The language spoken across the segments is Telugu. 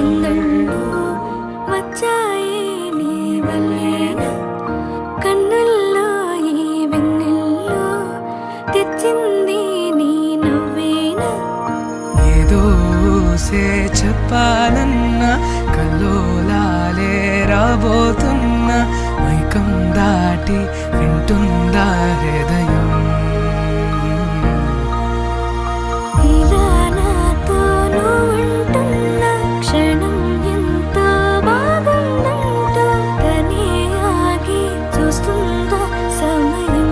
వందళ్ళు వచ్చాయి నీ వల్లేన కన్నుల్లో ఈ వెన్నెల్లో తెచ్చింది నీ నవ్వేనా ఏదో చెప్పాలన్నా కల్లోలాలే రాబోతున్నా మైకం దాటి వింటుందా హృదయం ఇలా నాతో నువ్వుంటున్న క్షణం ఎంతో బాగుందంటూ తనే ఆగి చూస్తుందా సమయం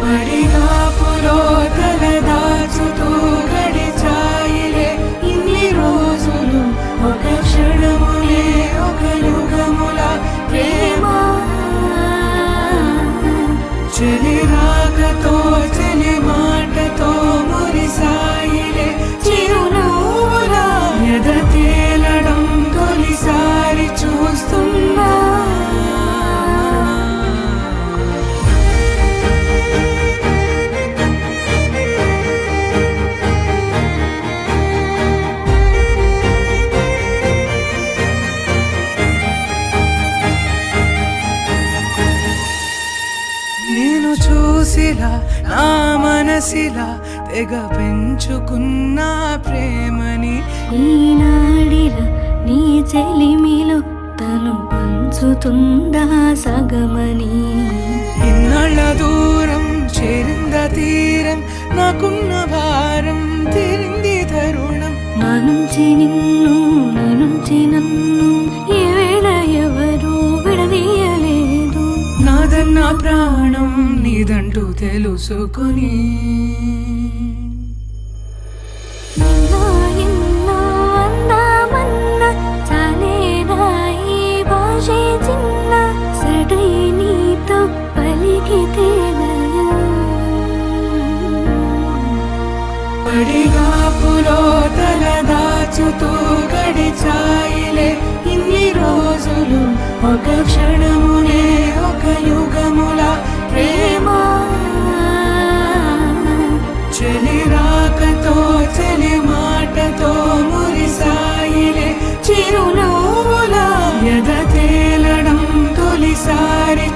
పడిగాపులో తల దాచుతూ గడిచాయిలే ఇన్ని రోజులు ఒక క్షణములే ఒక యుగముల ప్రేమ చెలి రాకతో చెలి మాటతో మురిసాయిలే చిరునవ్వులా ఎద తేలడం తొలిసారి చూస్తున్నా నేను చూసిలా నా మనసిలా తెగ పెంచుకున్న ప్రేమని ఈనాడిలా నీ చెలిమిలో తను పంచుతుందా సగమని ఇన్నాళ్ళ దూరం చేరింద తీరం నాకున్న భారం తీరింది తరుణం నా నుంచి నిన్ను నీ నుంచి నన్ను ఈ వేళ ఎవరు విడదీయలేదు నాదన్న ప్రాణం నీదంటూ తెలుసుకుని ఎన్నో ఎన్నో అందామన్నా చాలేదా ఈ భాషే చిన్న సడై నీతో పలికితే దయ పడిగాపులో తల దాచుతూ గడిచాయిలే ఇన్ని రోజులు ఒక క్షణమునే ఒక యుగముల ప్రేమ చెలి రాకతో చెలి మాటతో మురిసాయిలే చిరునవ్వులా ఎద తేలడం తొలిసారి